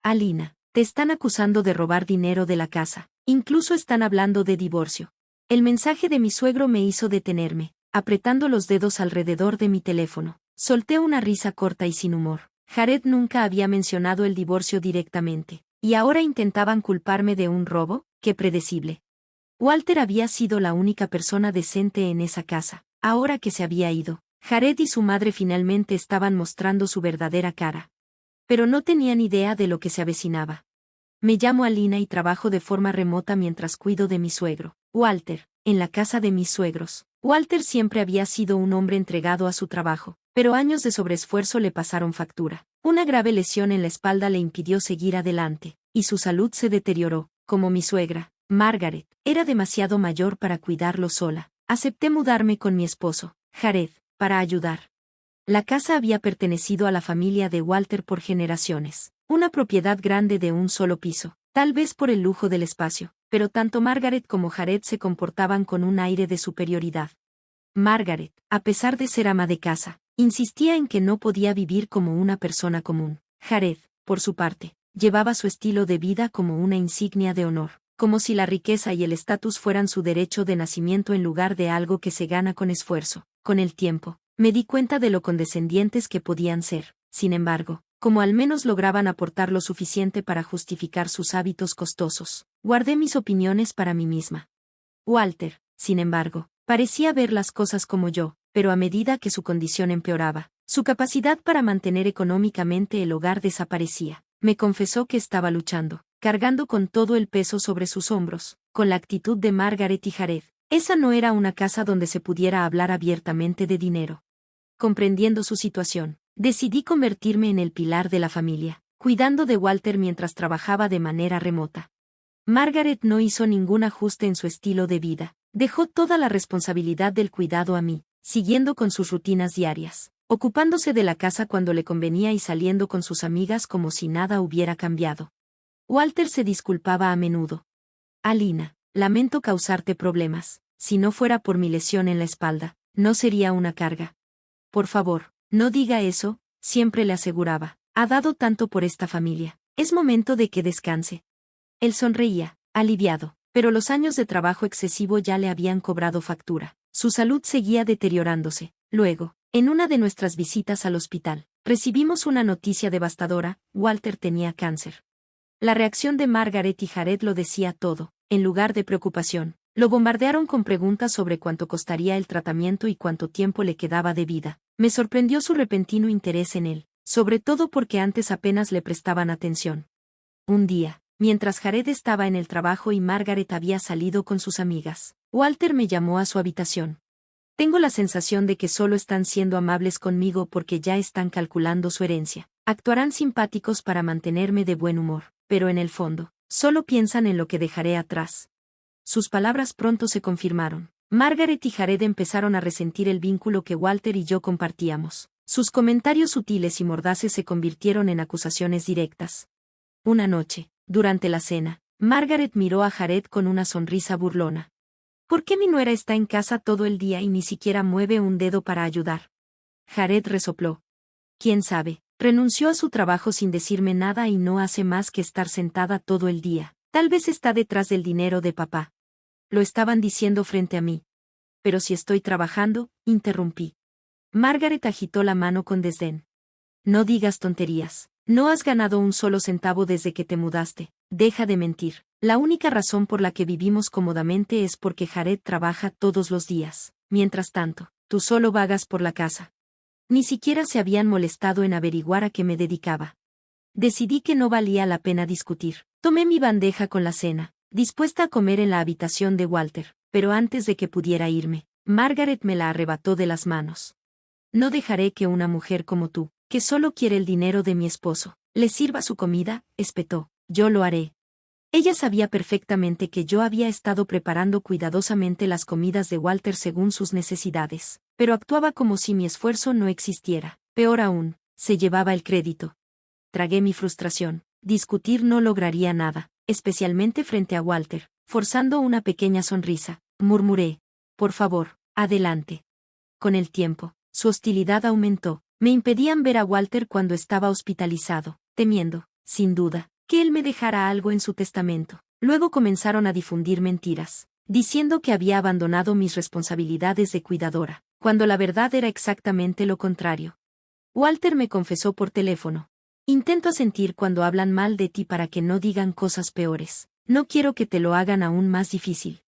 Alina, te están acusando de robar dinero de la casa. Incluso están hablando de divorcio. El mensaje de mi suegro me hizo detenerme, apretando los dedos alrededor de mi teléfono. Solté una risa corta y sin humor. Jared nunca había mencionado el divorcio directamente. ¿Y ahora intentaban culparme de un robo? ¡Qué predecible! Walter había sido la única persona decente en esa casa. Ahora que se había ido, Jared y su madre finalmente estaban mostrando su verdadera cara. Pero no tenían idea de lo que se avecinaba. Me llamo Alina y trabajo de forma remota mientras cuido de mi suegro, Walter, en la casa de mis suegros. Walter siempre había sido un hombre entregado a su trabajo, pero años de sobreesfuerzo le pasaron factura. Una grave lesión en la espalda le impidió seguir adelante, y su salud se deterioró, como mi suegra, Margaret, era demasiado mayor para cuidarlo sola. Acepté mudarme con mi esposo, Jared, para ayudar. La casa había pertenecido a la familia de Walter por generaciones, una propiedad grande de un solo piso, tal vez por el lujo del espacio, pero tanto Margaret como Jared se comportaban con un aire de superioridad. Margaret, a pesar de ser ama de casa, insistía en que no podía vivir como una persona común. Jared, por su parte, llevaba su estilo de vida como una insignia de honor, como si la riqueza y el estatus fueran su derecho de nacimiento en lugar de algo que se gana con esfuerzo. Con el tiempo, me di cuenta de lo condescendientes que podían ser. Sin embargo, como al menos lograban aportar lo suficiente para justificar sus hábitos costosos, guardé mis opiniones para mí misma. Walter, sin embargo, parecía ver las cosas como yo, pero a medida que su condición empeoraba, su capacidad para mantener económicamente el hogar desaparecía. Me confesó que estaba luchando, cargando con todo el peso sobre sus hombros, con la actitud de Margaret y Jared. Esa no era una casa donde se pudiera hablar abiertamente de dinero. Comprendiendo su situación, decidí convertirme en el pilar de la familia, cuidando de Walter mientras trabajaba de manera remota. Margaret no hizo ningún ajuste en su estilo de vida, dejó toda la responsabilidad del cuidado a mí, siguiendo con sus rutinas diarias, ocupándose de la casa cuando le convenía y saliendo con sus amigas como si nada hubiera cambiado. Walter se disculpaba a menudo. Alina, lamento causarte problemas. Si no fuera por mi lesión en la espalda, no sería una carga. Por favor, no diga eso, siempre le aseguraba. Ha dado tanto por esta familia. Es momento de que descanse. Él sonreía, aliviado, pero los años de trabajo excesivo ya le habían cobrado factura. Su salud seguía deteriorándose. Luego, en una de nuestras visitas al hospital, recibimos una noticia devastadora: Walter tenía cáncer. La reacción de Margaret y Jared lo decía todo. En lugar de preocupación, lo bombardearon con preguntas sobre cuánto costaría el tratamiento y cuánto tiempo le quedaba de vida. Me sorprendió su repentino interés en él, sobre todo porque antes apenas le prestaban atención. Un día, mientras Jared estaba en el trabajo y Margaret había salido con sus amigas, Walter me llamó a su habitación. Tengo la sensación de que solo están siendo amables conmigo porque ya están calculando su herencia. Actuarán simpáticos para mantenerme de buen humor, pero en el fondo, solo piensan en lo que dejaré atrás. Sus palabras pronto se confirmaron. Margaret y Jared empezaron a resentir el vínculo que Walter y yo compartíamos. Sus comentarios sutiles y mordaces se convirtieron en acusaciones directas. Una noche, durante la cena, Margaret miró a Jared con una sonrisa burlona. ¿Por qué mi nuera está en casa todo el día y ni siquiera mueve un dedo para ayudar? Jared resopló. ¿Quién sabe? Renunció a su trabajo sin decirme nada y no hace más que estar sentada todo el día. Tal vez está detrás del dinero de papá. Lo estaban diciendo frente a mí. Pero si estoy trabajando, interrumpí. Margaret agitó la mano con desdén. No digas tonterías. No has ganado un solo centavo desde que te mudaste. Deja de mentir. La única razón por la que vivimos cómodamente es porque Jared trabaja todos los días. Mientras tanto, tú solo vagas por la casa. Ni siquiera se habían molestado en averiguar a qué me dedicaba. Decidí que no valía la pena discutir. Tomé mi bandeja con la cena, dispuesta a comer en la habitación de Walter, pero antes de que pudiera irme, Margaret me la arrebató de las manos. No dejaré que una mujer como tú, que solo quiere el dinero de mi esposo, le sirva su comida, espetó. Yo lo haré. Ella sabía perfectamente que yo había estado preparando cuidadosamente las comidas de Walter según sus necesidades, pero actuaba como si mi esfuerzo no existiera. Peor aún, se llevaba el crédito. Tragué mi frustración. Discutir no lograría nada, especialmente frente a Walter. Forzando una pequeña sonrisa, murmuré: por favor, adelante. Con el tiempo, su hostilidad aumentó. Me impedían ver a Walter cuando estaba hospitalizado, temiendo, sin duda, que él me dejara algo en su testamento. Luego comenzaron a difundir mentiras, diciendo que había abandonado mis responsabilidades de cuidadora, cuando la verdad era exactamente lo contrario. Walter me confesó por teléfono. Intento sentir cuando hablan mal de ti para que no digan cosas peores. No quiero que te lo hagan aún más difícil.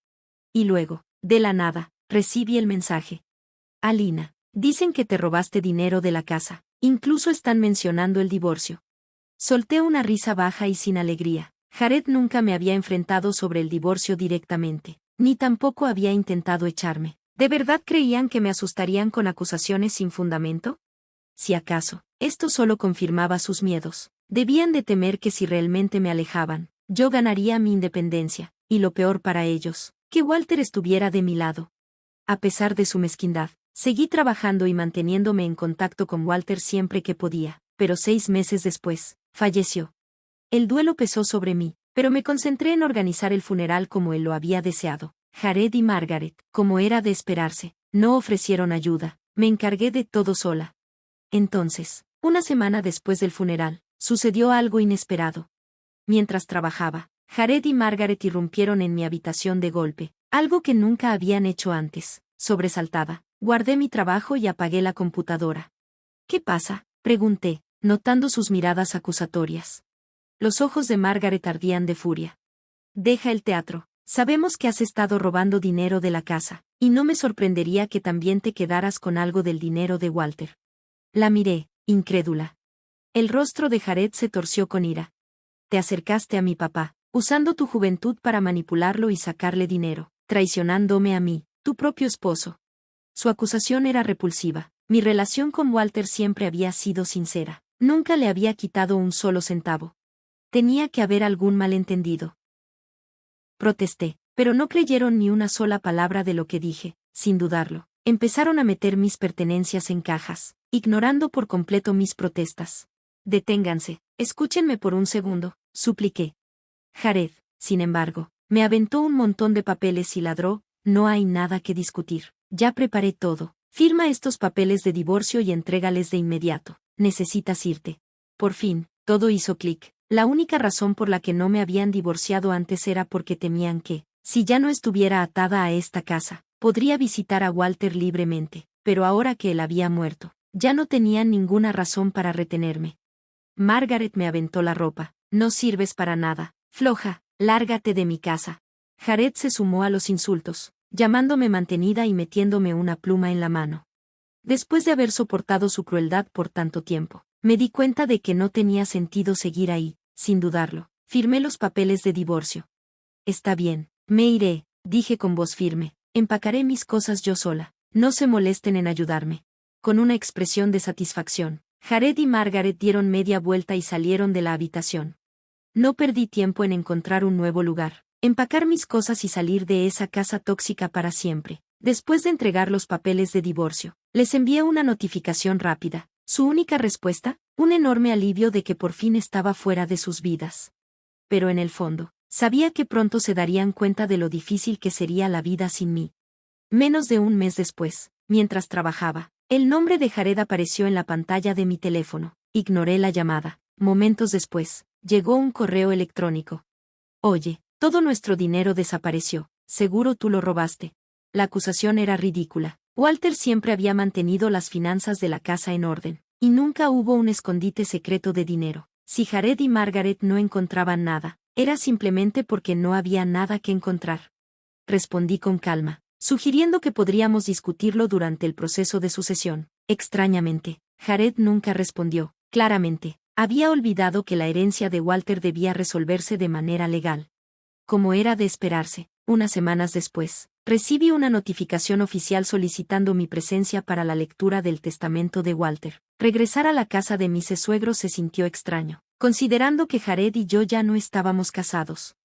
Y luego, de la nada, recibí el mensaje. Alina, dicen que te robaste dinero de la casa. Incluso están mencionando el divorcio. Solté una risa baja y sin alegría. Jared nunca me había enfrentado sobre el divorcio directamente, ni tampoco había intentado echarme. ¿De verdad creían que me asustarían con acusaciones sin fundamento? Si acaso, esto solo confirmaba sus miedos. Debían de temer que si realmente me alejaban, yo ganaría mi independencia, y lo peor para ellos, que Walter estuviera de mi lado. A pesar de su mezquindad, seguí trabajando y manteniéndome en contacto con Walter siempre que podía, pero 6 meses después, falleció. El duelo pesó sobre mí, pero me concentré en organizar el funeral como él lo había deseado. Jared y Margaret, como era de esperarse, no ofrecieron ayuda, me encargué de todo sola. Entonces, una semana después del funeral, sucedió algo inesperado. Mientras trabajaba, Jared y Margaret irrumpieron en mi habitación de golpe, algo que nunca habían hecho antes. Sobresaltada, guardé mi trabajo y apagué la computadora. ¿Qué pasa?, pregunté, notando sus miradas acusatorias. Los ojos de Margaret ardían de furia. Deja el teatro. Sabemos que has estado robando dinero de la casa, y no me sorprendería que también te quedaras con algo del dinero de Walter. La miré, incrédula. El rostro de Jared se torció con ira. Te acercaste a mi papá, usando tu juventud para manipularlo y sacarle dinero, traicionándome a mí, tu propio esposo. Su acusación era repulsiva. Mi relación con Walter siempre había sido sincera. Nunca le había quitado un solo centavo. Tenía que haber algún malentendido. Protesté, pero no creyeron ni una sola palabra de lo que dije, sin dudarlo. Empezaron a meter mis pertenencias en cajas, ignorando por completo mis protestas. Deténganse, escúchenme por un segundo, supliqué. Jared, sin embargo, me aventó un montón de papeles y ladró, no hay nada que discutir. Ya preparé todo. Firma estos papeles de divorcio y entrégales de inmediato. Necesitas irte. Por fin, todo hizo clic. La única razón por la que no me habían divorciado antes era porque temían que, si ya no estuviera atada a esta casa, podría visitar a Walter libremente, pero ahora que él había muerto, ya no tenían ninguna razón para retenerme. Margaret me aventó la ropa. No sirves para nada, floja, lárgate de mi casa. Jared se sumó a los insultos, llamándome mantenida y metiéndome una pluma en la mano. Después de haber soportado su crueldad por tanto tiempo, me di cuenta de que no tenía sentido seguir ahí. Sin dudarlo, firmé los papeles de divorcio. Está bien, me iré, dije con voz firme, empacaré mis cosas yo sola, no se molesten en ayudarme. Con una expresión de satisfacción, Jared y Margaret dieron media vuelta y salieron de la habitación. No perdí tiempo en encontrar un nuevo lugar, empacar mis cosas y salir de esa casa tóxica para siempre. Después de entregar los papeles de divorcio, les envié una notificación rápida. Su única respuesta, un enorme alivio de que por fin estaba fuera de sus vidas. Pero en el fondo, sabía que pronto se darían cuenta de lo difícil que sería la vida sin mí. Menos de un mes después, mientras trabajaba, el nombre de Jared apareció en la pantalla de mi teléfono. Ignoré la llamada. Momentos después, llegó un correo electrónico. Oye, todo nuestro dinero desapareció. Seguro tú lo robaste. La acusación era ridícula. Walter siempre había mantenido las finanzas de la casa en orden, y nunca hubo un escondite secreto de dinero. Si Jared y Margaret no encontraban nada, era simplemente porque no había nada que encontrar. Respondí con calma, sugiriendo que podríamos discutirlo durante el proceso de sucesión. Extrañamente, Jared nunca respondió. Claramente, había olvidado que la herencia de Walter debía resolverse de manera legal. Como era de esperarse, unas semanas después, recibí una notificación oficial solicitando mi presencia para la lectura del testamento de Walter. Regresar a la casa de mis suegros se sintió extraño, considerando que Jared y yo ya no estábamos casados.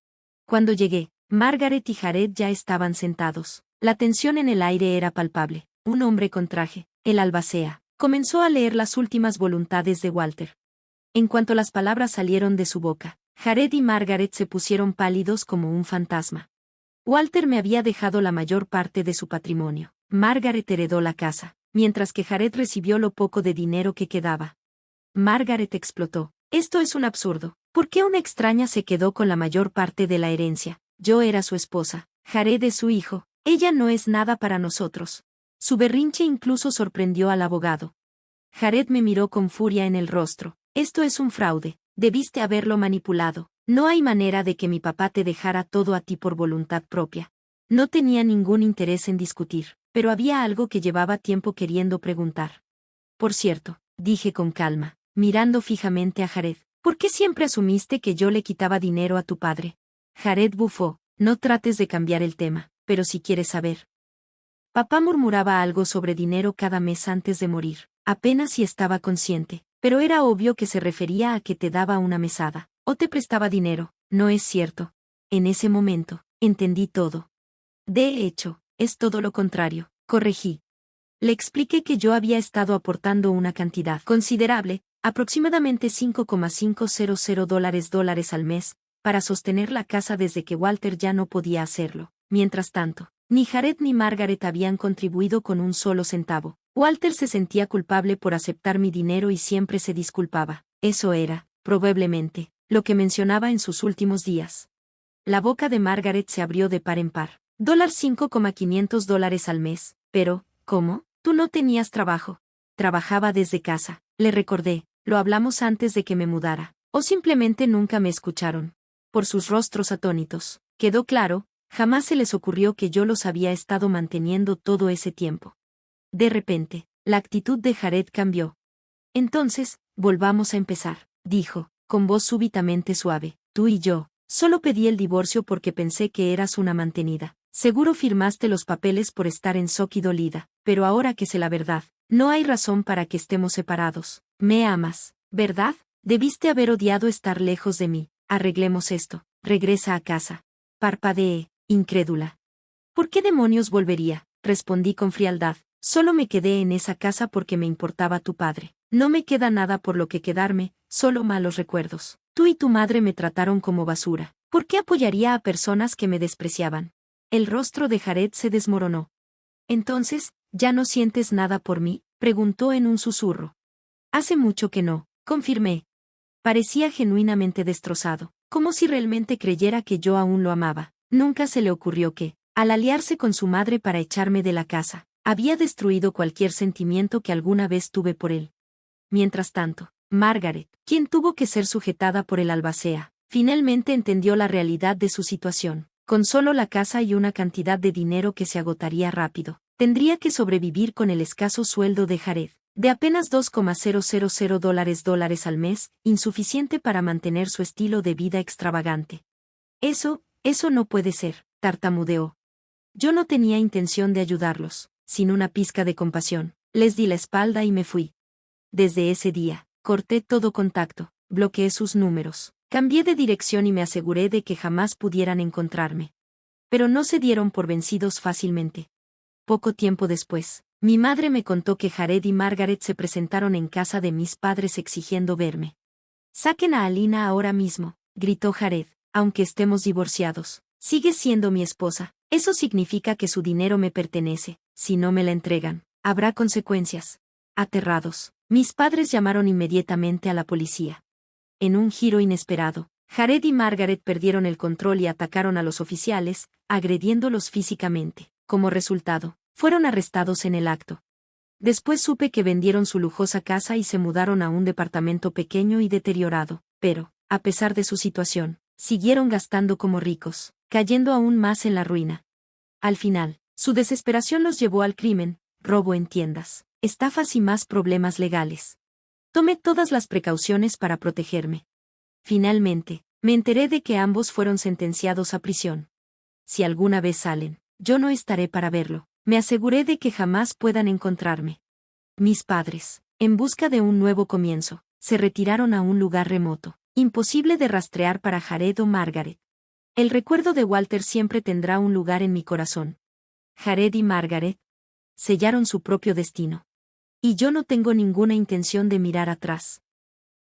Cuando llegué, Margaret y Jared ya estaban sentados. La tensión en el aire era palpable. Un hombre con traje, el albacea, comenzó a leer las últimas voluntades de Walter. En cuanto las palabras salieron de su boca, Jared y Margaret se pusieron pálidos como un fantasma. Walter me había dejado la mayor parte de su patrimonio. Margaret heredó la casa, mientras que Jared recibió lo poco de dinero que quedaba. Margaret explotó. Esto es un absurdo. ¿Por qué una extraña se quedó con la mayor parte de la herencia? Yo era su esposa. Jared es su hijo. Ella no es nada para nosotros. Su berrinche incluso sorprendió al abogado. Jared me miró con furia en el rostro. Esto es un fraude. Debiste haberlo manipulado. No hay manera de que mi papá te dejara todo a ti por voluntad propia. No tenía ningún interés en discutir, pero había algo que llevaba tiempo queriendo preguntar. Por cierto, dije con calma, mirando fijamente a Jared, ¿por qué siempre asumiste que yo le quitaba dinero a tu padre? Jared bufó, no trates de cambiar el tema, pero si quieres saber. Papá murmuraba algo sobre dinero cada mes antes de morir, apenas si estaba consciente, pero era obvio que se refería a que te daba una mesada, o te prestaba dinero, ¿no es cierto? En ese momento, entendí todo. De hecho, es todo lo contrario, corregí. Le expliqué que yo había estado aportando una cantidad considerable, aproximadamente $5,500 al mes, para sostener la casa desde que Walter ya no podía hacerlo. Mientras tanto, ni Jared ni Margaret habían contribuido con un solo centavo. Walter se sentía culpable por aceptar mi dinero y siempre se disculpaba. Eso era, probablemente, lo que mencionaba en sus últimos días. La boca de Margaret se abrió de par en par. $5,500 al mes. Pero, ¿cómo? Tú no tenías trabajo. Trabajaba desde casa. Le recordé, lo hablamos antes de que me mudara. O simplemente nunca me escucharon. Por sus rostros atónitos, quedó claro, jamás se les ocurrió que yo los había estado manteniendo todo ese tiempo. De repente, la actitud de Jared cambió. Entonces, volvamos a empezar, dijo, con voz súbitamente suave. Tú y yo, solo pedí el divorcio porque pensé que eras una mantenida. Seguro firmaste los papeles por estar en shock y dolida, pero ahora que sé la verdad, no hay razón para que estemos separados. Me amas, ¿verdad? Debiste haber odiado estar lejos de mí. Arreglemos esto. Regresa a casa. Parpadeé, incrédula. ¿Por qué demonios volvería? Respondí con frialdad. Solo me quedé en esa casa porque me importaba tu padre. No me queda nada por lo que quedarme, solo malos recuerdos. Tú y tu madre me trataron como basura. ¿Por qué apoyaría a personas que me despreciaban? El rostro de Jared se desmoronó. Entonces, ¿ya no sientes nada por mí? Preguntó en un susurro. Hace mucho que no, confirmé. Parecía genuinamente destrozado, como si realmente creyera que yo aún lo amaba. Nunca se le ocurrió que, al aliarse con su madre para echarme de la casa, había destruido cualquier sentimiento que alguna vez tuve por él. Mientras tanto, Margaret, quien tuvo que ser sujetada por el albacea, finalmente entendió la realidad de su situación. Con solo la casa y una cantidad de dinero que se agotaría rápido, tendría que sobrevivir con el escaso sueldo de Jared, de apenas $2,000 al mes, insuficiente para mantener su estilo de vida extravagante. Eso no puede ser, tartamudeó. Yo no tenía intención de ayudarlos, sin una pizca de compasión. Les di la espalda y me fui. Desde ese día, corté todo contacto, bloqueé sus números, cambié de dirección y me aseguré de que jamás pudieran encontrarme. Pero no se dieron por vencidos fácilmente. Poco tiempo después, mi madre me contó que Jared y Margaret se presentaron en casa de mis padres exigiendo verme. «Saquen a Alina ahora mismo», gritó Jared, «aunque estemos divorciados. Sigue siendo mi esposa. Eso significa que su dinero me pertenece. Si no me la entregan, habrá consecuencias». Aterrados, mis padres llamaron inmediatamente a la policía. En un giro inesperado, Jared y Margaret perdieron el control y atacaron a los oficiales, agrediéndolos físicamente. Como resultado, fueron arrestados en el acto. Después supe que vendieron su lujosa casa y se mudaron a un departamento pequeño y deteriorado, pero, a pesar de su situación, siguieron gastando como ricos, cayendo aún más en la ruina. Al final, su desesperación los llevó al crimen, robo en tiendas, estafas y más problemas legales. Tomé todas las precauciones para protegerme. Finalmente, me enteré de que ambos fueron sentenciados a prisión. Si alguna vez salen, yo no estaré para verlo. Me aseguré de que jamás puedan encontrarme. Mis padres, en busca de un nuevo comienzo, se retiraron a un lugar remoto, imposible de rastrear para Jared o Margaret. El recuerdo de Walter siempre tendrá un lugar en mi corazón. Jared y Margaret sellaron su propio destino. Y yo no tengo ninguna intención de mirar atrás.